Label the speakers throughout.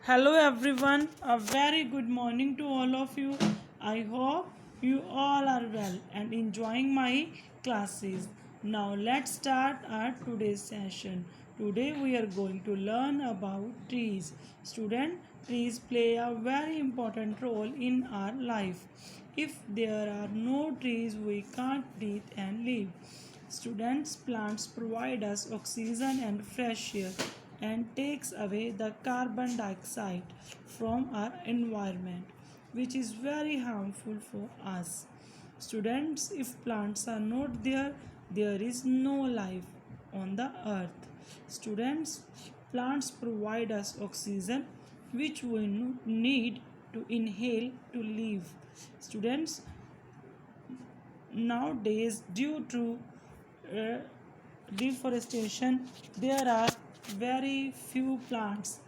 Speaker 1: Hello everyone, a very good morning to all of you. I hope you all are well and enjoying my classes. Now let's start our today's session. Today we are going to learn about trees. Student, trees play a very important role in our life. If there are no trees, we can't breathe and live. Students, plants provide us oxygen and fresh air and takes away the carbon dioxide from our environment, which is very harmful for us. Students, if plants are not there, there is no life on the earth. Students, plants provide us oxygen which we need to inhale to live. Students, nowadays due to uh, deforestation there are very few plants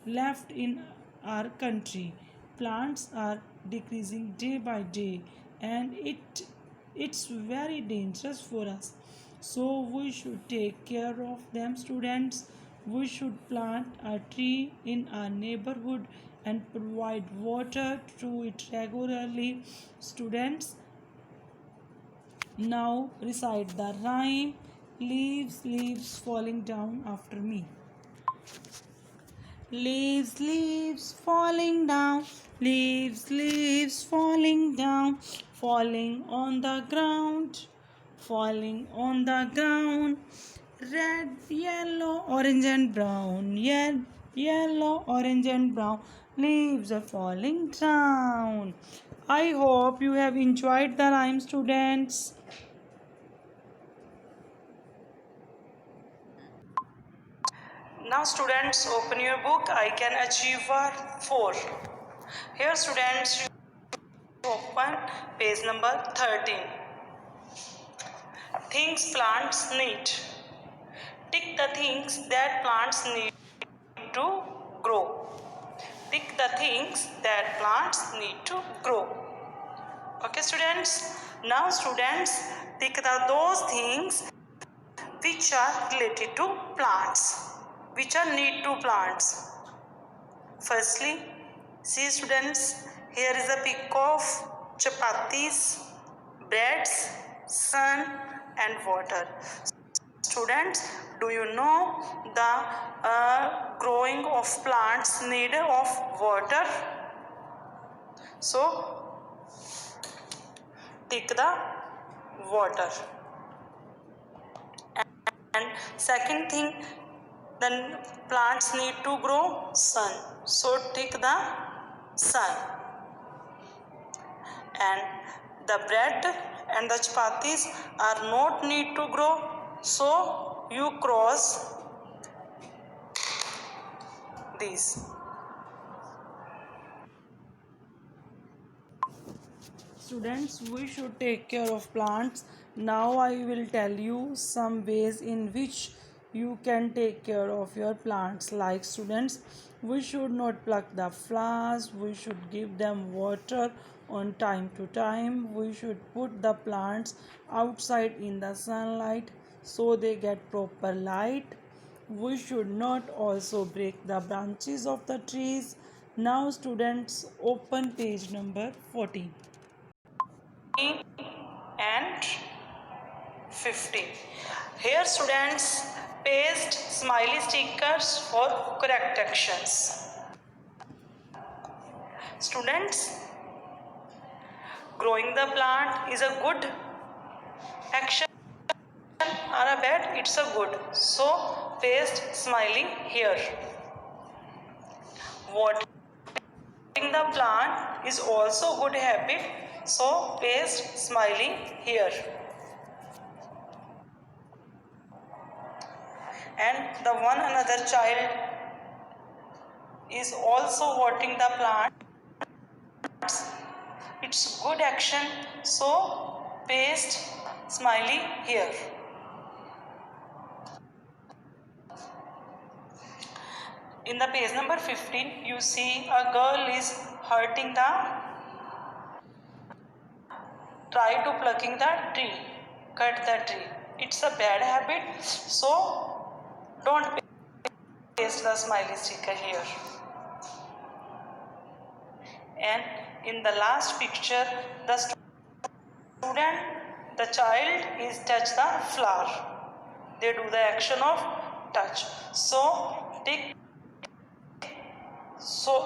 Speaker 1: left in our country. Plants are decreasing day by day and it's very dangerous for us, so we should take care of them. Students, we should plant a tree in our neighborhood and provide water to it regularly. Students, now recite the rhyme. Leaves, leaves falling down after me. Leaves, leaves falling down. Leaves, leaves falling down. Falling on the ground. Falling on the ground. Red, yellow, orange and brown. Yellow, orange and brown. Leaves are falling down. I hope you have enjoyed the rhyme, students. Now students, open your book. I Can Achieve 4. Here students, you open page number 13. Things plants need. Tick the things that plants need to grow. Tick the things that plants need to grow. Okay students. Now students, tick those things which are related to plants, which are need to plants. Firstly, see students, here is a pic of chapatis, breads, sun and water. Students, do you know the growing of plants need of water? So, take the water. And second thing, then plants need to grow sun, so take the sun. And the bread and the chapatis are not need to grow, so you cross these. Students, we should take care of plants. Now I will tell you some ways in which you can take care of your plants. Like students, we should not pluck the flowers, we should give them water on time to time. We should put the plants outside in the sunlight so they get proper light. We should not also break the branches of the trees. Now students, open page number 14 and 15. Here students, paste smiley stickers for correct actions. Students, growing the plant is a good action or a bad? It's a good. So paste smiley here. Watering the plant is also good habit. So paste smiley here. And the one another child is also watering the plants. It's good action, so paste smiley here. In the page number 15, you see a girl is hurting the, try to plucking the tree, cut the tree. It's a bad habit, so don't paste the smiley sticker here. And in the last picture, the student, the child is touch the flower. They do the action of touch. So take, so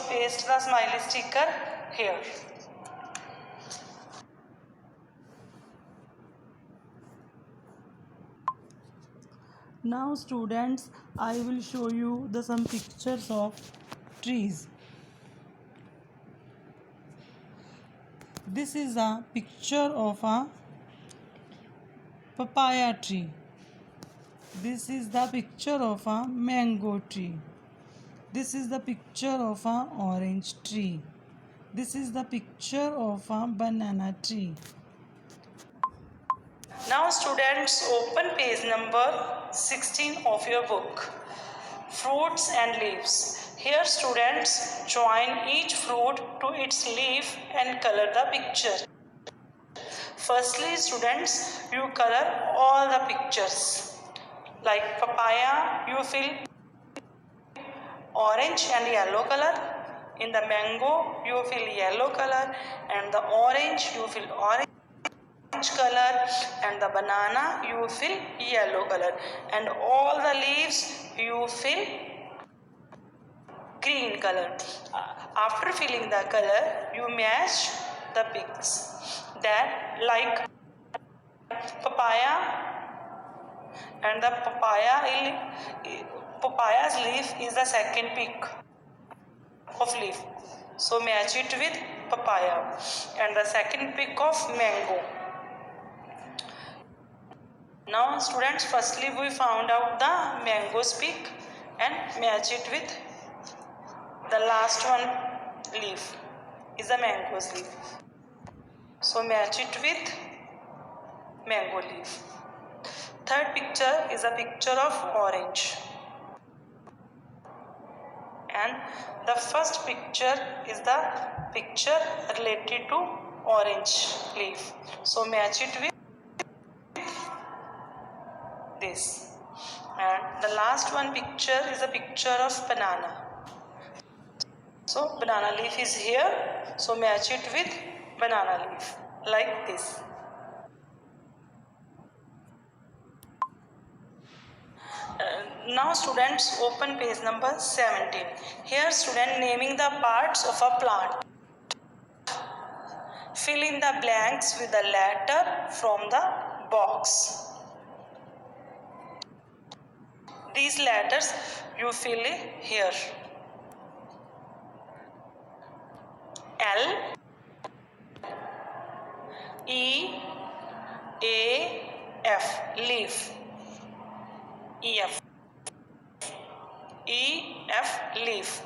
Speaker 1: paste the smiley sticker here. Now students, I will show you some pictures of trees. This is a picture of a papaya tree. This is the picture of a mango tree. This is the picture of a orange tree. This is the picture of a banana tree. Now students, open page number 16 of your book. Fruits and leaves. Here students, join each fruit to its leaf and color the picture. Firstly students, you color all the pictures. Like papaya, you fill orange and yellow color. In the mango, you fill yellow color, and the orange, you fill orange color, and the banana, you fill yellow color, and all the leaves, you fill green color. After filling the color, you match the pics. That like papaya, and the papaya's leaf is the second pick of leaf, so match it with papaya, and the second pick of mango. Now students, firstly we found out the mango's pick and match it with the last one leaf is the mango's leaf, so match it with mango leaf. Third picture is a picture of orange, and the first picture is the picture related to orange leaf, so match it with this. And the last one picture is a picture of banana, so banana leaf is here, so match it with banana leaf like this. Now students, open page number 17. Here student naming the parts of a plant. Fill in the blanks with the letter from the box. These letters you fill here. L, E, A, F, leaf. EF, EF, leaf.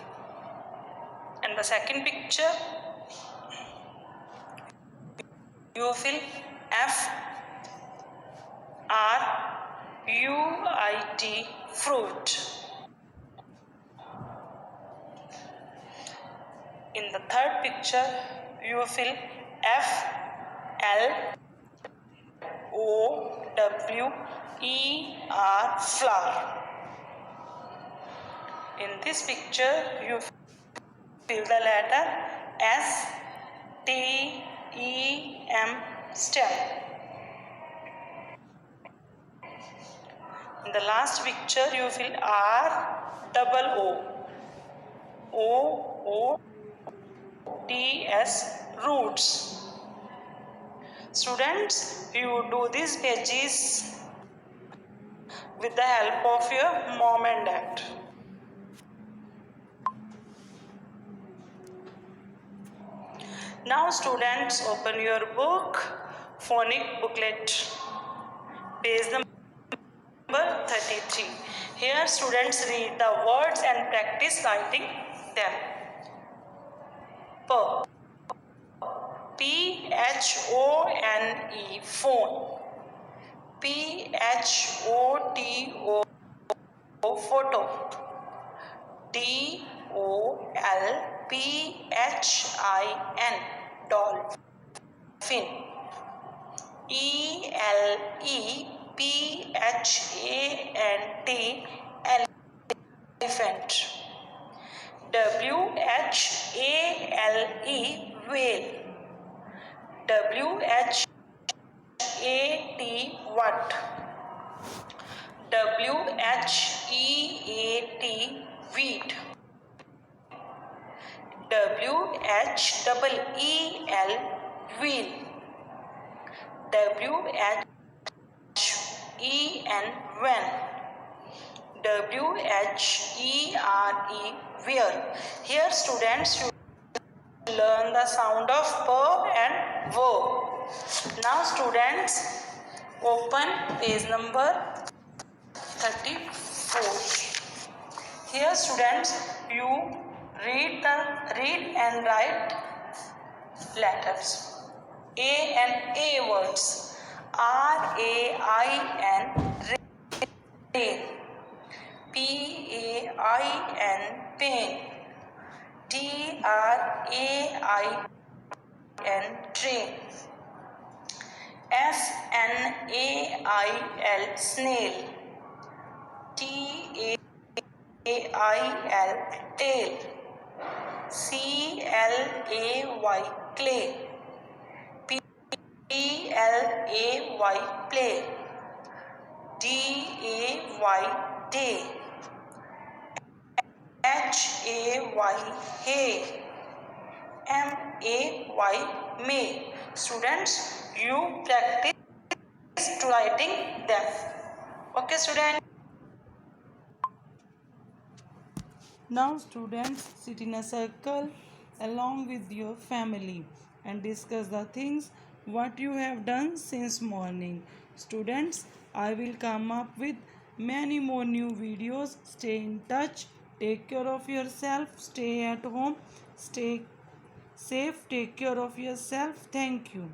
Speaker 1: And the second picture, you fill F, R, U, I, T, fruit. In the third picture, you fill F, L, O, W, E, R, flower. In this picture, you fill the letter S, T, E, M, stem. In the last picture, you fill R, double O, O, T, S, roots. Students, you do these pages with the help of your mom and dad. Now students, open your book, phonic booklet, page number 33. Here students read the words and practice writing them. P-H-O-N-E, phone. P-H-O-T-O, photo. D-O-L-P-H-I-N, dolphin. E-L-E-P-H-A-N-T, elephant. WHALE, whale. WHAT, what? WHEAT, wheat. WHEEL, wheel. WHEN, when. WHERE, where. Here students, you learn the sound of p and verb. Now students, open page number 34. Here students, you read and write letters. A and A words. RAIN, rain. PAIN, pain. TRAIN, train. SNAIL, snail. TAIL, tail. CLAY, clay. PLAY, play. DAY, day. HAY, hay. MAY, may. Students, you practice to writing them. Okay students. Now students, sit in a circle along with your family and discuss the things what you have done since morning. Students, I will come up with many more new videos. Stay in touch. Take care of yourself. Stay at home. Stay safe. Take care of yourself. Thank you.